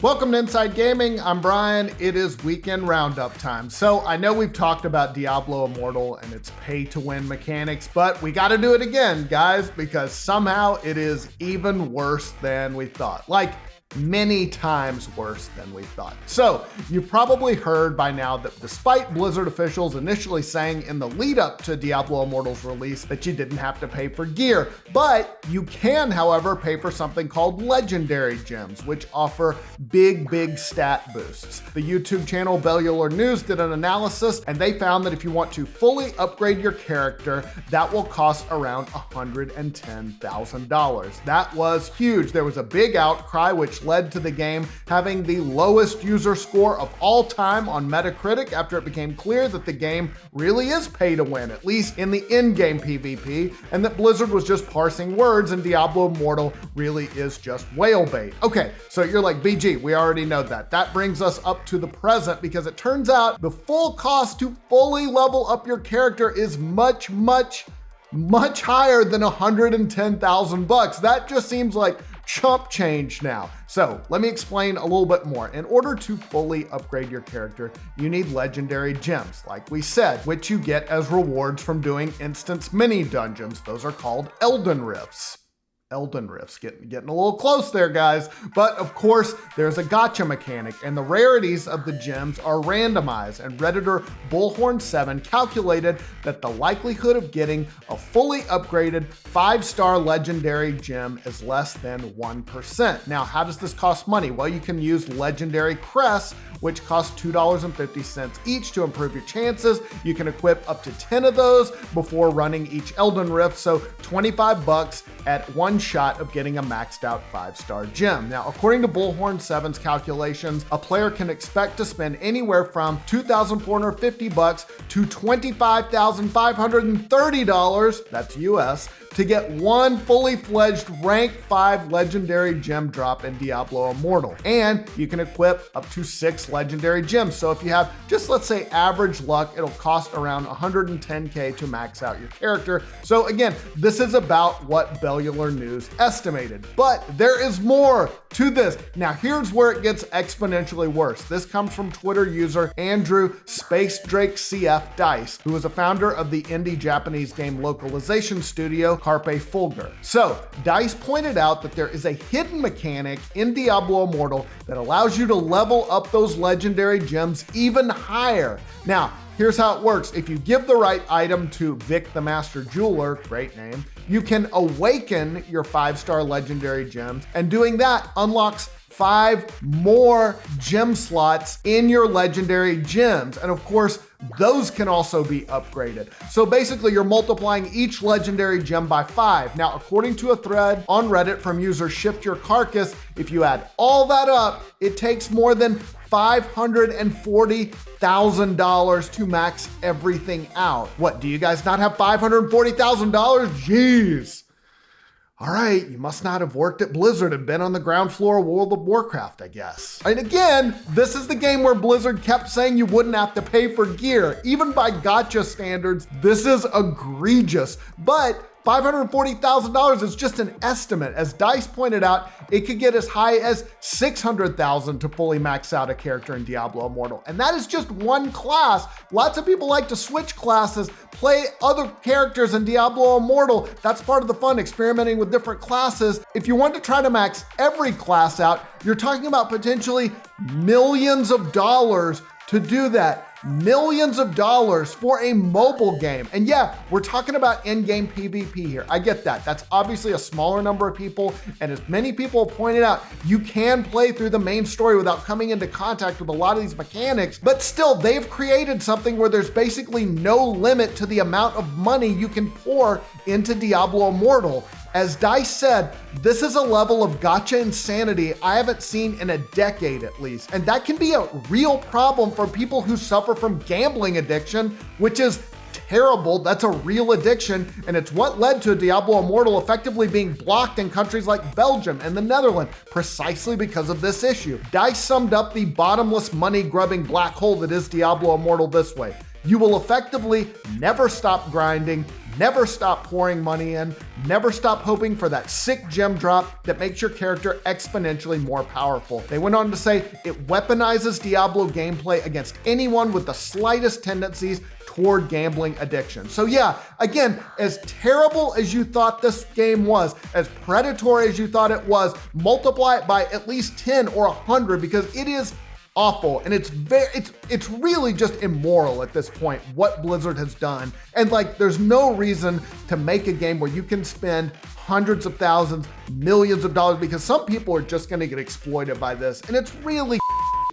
Welcome to Inside Gaming. I'm Brian. It is weekend roundup time. So I know we've talked about Diablo Immortal and its pay to win mechanics, but we got to do it again, guys, because somehow it is even worse than we thought. Like, many times worse than we thought. So you've probably heard by now that despite Blizzard officials initially saying in the lead up to Diablo Immortal's release that you didn't have to pay for gear, but you can, however, pay for something called legendary gems, which offer big stat boosts. The YouTube channel Bellular News did an analysis and they found that if you want to fully upgrade your character, that will cost around $110,000. That was huge. There was a big outcry, which led to the game having the lowest user score of all time on Metacritic after it became clear that the game really is pay to win, at least in the in-game PvP, and that Blizzard was just parsing words and Diablo Immortal really is just whale bait. Okay, so you're like, BG, we already know that. That brings us up to the present because it turns out the full cost to fully level up your character is much higher than $110,000. That just seems like chump change now. So let me explain a little bit more. In order to fully upgrade your character, you need legendary gems, like we said, which you get as rewards from doing instance mini dungeons. Those are called Elden Rifts. Elden Rifts, getting a little close there, guys. But of course, there's a gacha mechanic, and the rarities of the gems are randomized, and Redditor Bullhorn7 calculated that the likelihood of getting a fully upgraded 5-star legendary gem is less than 1%. Now, how does this cost money? Well, you can use legendary crests, which cost $2.50 each to improve your chances. You can equip up to 10 of those before running each Elden Rift, so $25 at one shot of getting a maxed out 5-star gem. Now, according to Bullhorn7's calculations, a player can expect to spend anywhere from $2,450 to $25,530, that's US, to get one fully fledged rank 5 legendary gem drop in Diablo Immortal. And you can equip up to 6 legendary gems. So if you have just, let's say, average luck, it'll cost around $110K to max out your character. So again, this is about what Bellular News estimated, but there is more to this. Now here's where it gets exponentially worse. This comes from Twitter user Andrew Space Drake CF Dice, who is a founder of the indie Japanese game localization studio Carpe Fulgur. So Dice pointed out that there is a hidden mechanic in Diablo Immortal that allows you to level up those legendary gems even higher. Now, here's how it works. If you give the right item to Vic the Master Jeweler, great name, you can awaken your 5-star legendary gems, and doing that unlocks 5 more gem slots in your legendary gems. And of course, those can also be upgraded. So basically, you're multiplying each legendary gem by 5. Now, according to a thread on Reddit from user Shift Your Carcass, if you add all that up, it takes more than $540,000 to max everything out. What, do you guys not have $540,000? Jeez. All right, you must not have worked at Blizzard and been on the ground floor of World of Warcraft, I guess. And again, this is the game where Blizzard kept saying you wouldn't have to pay for gear. Even by gacha standards, this is egregious. But $540,000 is just an estimate. As Dice pointed out, it could get as high as $600,000 to fully max out a character in Diablo Immortal. And that is just one class. Lots of people like to switch classes, play other characters in Diablo Immortal. That's part of the fun, experimenting with different classes. If you want to try to max every class out, you're talking about potentially millions of dollars to do that. Millions of dollars for a mobile game. And yeah, we're talking about in-game PvP here. I get that. That's obviously a smaller number of people. And as many people have pointed out, you can play through the main story without coming into contact with a lot of these mechanics. But still, they've created something where there's basically no limit to the amount of money you can pour into Diablo Immortal. As Dice said, this is a level of gacha insanity I haven't seen in a decade at least. And that can be a real problem for people who suffer from gambling addiction, which is terrible. That's a real addiction, and it's what led to Diablo Immortal effectively being blocked in countries like Belgium and the Netherlands, precisely because of this issue. Dice summed up the bottomless money-grubbing black hole that is Diablo Immortal this way: you will effectively never stop grinding, Never stop pouring money in. Never stop hoping for that sick gem drop that makes your character exponentially more powerful. They went on to say it weaponizes Diablo gameplay against anyone with the slightest tendencies toward gambling addiction. So yeah, again, as terrible as you thought this game was, as predatory as you thought it was, multiply it by at least 10 or 100 because it is awful, and it's really just immoral at this point what Blizzard has done. And like, there's no reason to make a game where you can spend hundreds of thousands, millions of dollars, because some people are just going to get exploited by this, and it's really,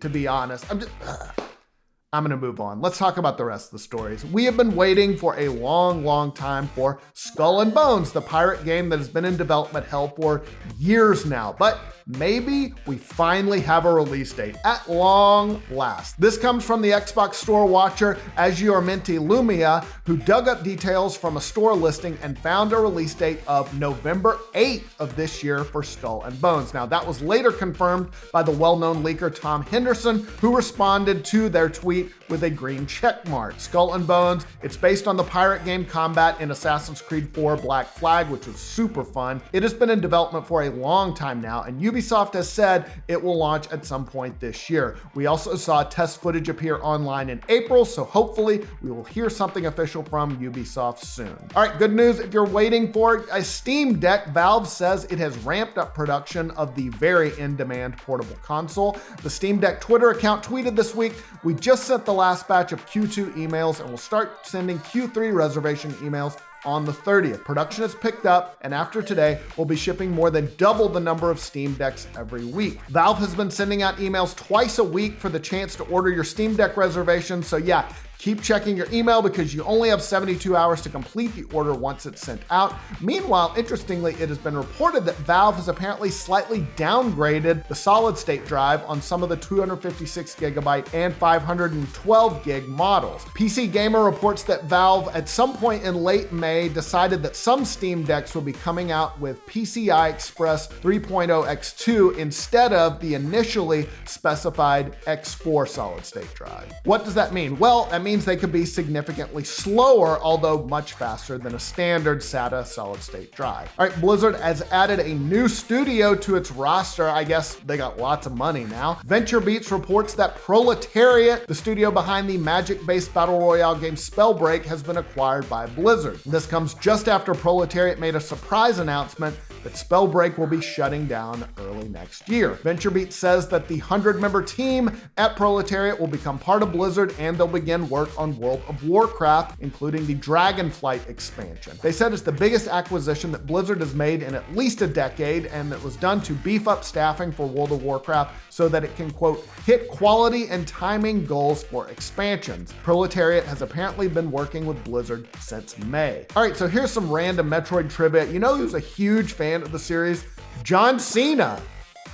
to be honest, I'm gonna move on. Let's talk about the rest of the stories. We have been waiting for a long time for Skull and Bones, the pirate game that has been in development hell for years now, but maybe we finally have a release date at long last. This comes from the Xbox Store Watcher, Agiormenti Lumia, who dug up details from a store listing and found a release date of November 8th of this year for Skull and Bones. Now, that was later confirmed by the well-known leaker Tom Henderson, who responded to their tweet with a green check mark. Skull and Bones, it's based on the pirate game combat in Assassin's Creed 4 Black Flag, which was super fun. It has been in development for a long time now, and Ubisoft has said it will launch at some point this year. We also saw test footage appear online in April, so hopefully we will hear something official from Ubisoft soon. All right, good news if you're waiting for a Steam Deck. Valve says it has ramped up production of the very in-demand portable console. The Steam Deck Twitter account tweeted this week, "We just sent the last batch of Q2 emails and will start sending Q3 reservation emails on the 30th. Production has picked up, and after today, we'll be shipping more than double the number of Steam Decks every week." Valve has been sending out emails twice a week for the chance to order your Steam Deck reservation, so yeah, keep checking your email because you only have 72 hours to complete the order once it's sent out. Meanwhile, interestingly, it has been reported that Valve has apparently slightly downgraded the solid state drive on some of the 256 gigabyte and 512 gig models. PC Gamer reports that Valve at some point in late May decided that some Steam Decks will be coming out with PCI Express 3.0 X2 instead of the initially specified X4 solid state drive. What does that mean? Well, that means they could be significantly slower, although much faster than a standard SATA solid state drive. All right, Blizzard has added a new studio to its roster. I guess they got lots of money now. VentureBeats reports that Proletariat, the studio behind the Magic-based battle royale game Spellbreak, has been acquired by Blizzard. This comes just after Proletariat made a surprise announcement that Spellbreak will be shutting down early next year. VentureBeats says that the 100-member team at Proletariat will become part of Blizzard, and they'll begin work on World of Warcraft, including the Dragonflight expansion. They said it's the biggest acquisition that Blizzard has made in at least a decade, and it was done to beef up staffing for World of Warcraft so that it can, quote, hit quality and timing goals for expansions. Proletariat has apparently been working with Blizzard since May. All right, so here's some random Metroid trivia. You know who's a huge fan of the series? John Cena.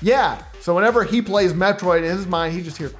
Yeah, so whenever he plays Metroid, in his mind, he just hears,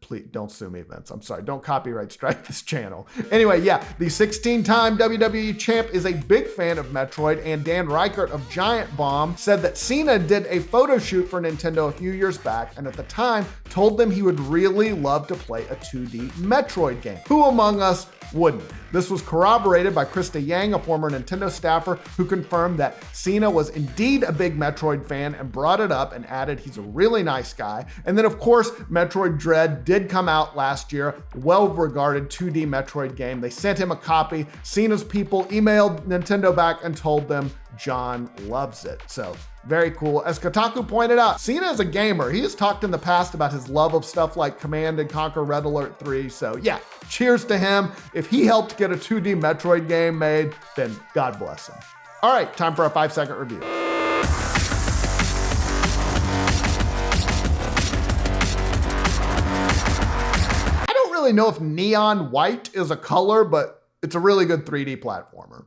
please don't sue me, Vince. I'm sorry. Don't copyright strike this channel. Anyway, yeah, the 16-time WWE champ is a big fan of Metroid, and Dan Reichert of Giant Bomb said that Cena did a photo shoot for Nintendo a few years back, and at the time told them he would really love to play a 2D Metroid game. Who among us wouldn't? This was corroborated by Krista Yang, a former Nintendo staffer, who confirmed that Cena was indeed a big Metroid fan and brought it up and added he's a really nice guy. And then, of course, Metroid Dread did come out last year, well-regarded 2D Metroid game. They sent him a copy. Cena's people emailed Nintendo back and told them John loves it. So very cool. As Kotaku pointed out, Cena is a gamer. He has talked in the past about his love of stuff like Command & Conquer Red Alert 3. So yeah, cheers to him. If he helped get a 2D Metroid game made, then God bless him. All right, time for a 5-second review. I don't really know if neon white is a color, but it's a really good 3D platformer.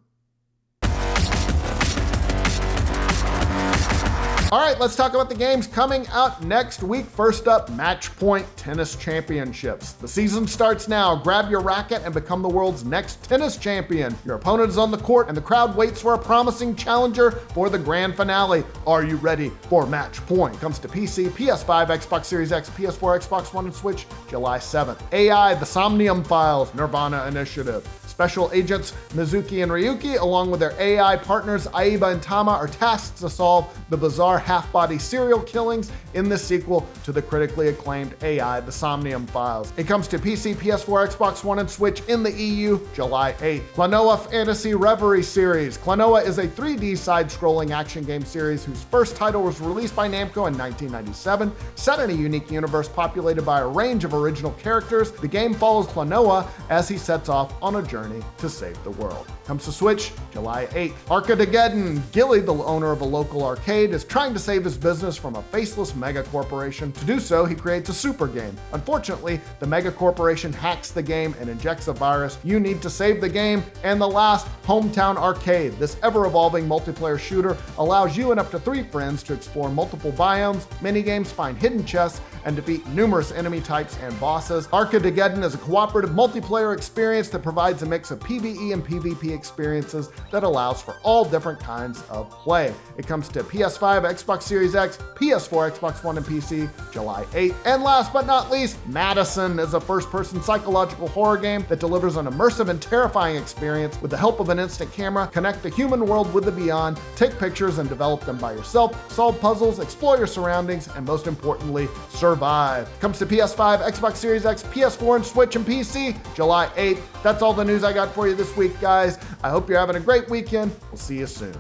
All right, let's talk about the games coming out next week. First up, Matchpoint Tennis Championships. The season starts now. Grab your racket and become the world's next tennis champion. Your opponent is on the court and the crowd waits for a promising challenger for the grand finale. Are you ready for Matchpoint? Comes to PC, PS5, Xbox Series X, PS4, Xbox One, and Switch July 7th. AI, The Somnium Files, Nirvana Initiative. Special agents Mizuki and Ryuki, along with their AI partners Aiba and Tama, are tasked to solve the bizarre half-body serial killings in the sequel to the critically acclaimed AI, The Somnium Files. It comes to PC, PS4, Xbox One, and Switch in the EU July 8th. Klonoa Fantasy Reverie series. Klonoa is a 3D side-scrolling action game series whose first title was released by Namco in 1997. Set in a unique universe populated by a range of original characters, the game follows Klonoa as he sets off on a journey to save the world. Comes to Switch July 8th. Arcadegeddon. Gilly, the owner of a local arcade, is trying to save his business from a faceless mega corporation. To do so, he creates a super game. Unfortunately, the mega corporation hacks the game and injects a virus. You need to save the game. And the last, Hometown Arcade. This ever-evolving multiplayer shooter allows you and up to 3 friends to explore multiple biomes, minigames, find hidden chests, and defeat numerous enemy types and bosses. Arcadegeddon is a cooperative multiplayer experience that provides a mix of PvE and PvP experiences that allows for all different kinds of play. It comes to PS5, Xbox Series X, PS4, Xbox One, and PC July 8th. And last but not least, Madison is a first-person psychological horror game that delivers an immersive and terrifying experience. With the help of an instant camera, connect the human world with the beyond, take pictures and develop them by yourself, solve puzzles, explore your surroundings, and most importantly, survive. Comes to PS5, Xbox Series X, PS4, and Switch, and PC July 8th. That's all the news I got for you this week, guys. I hope you're having a great weekend. We'll see you soon.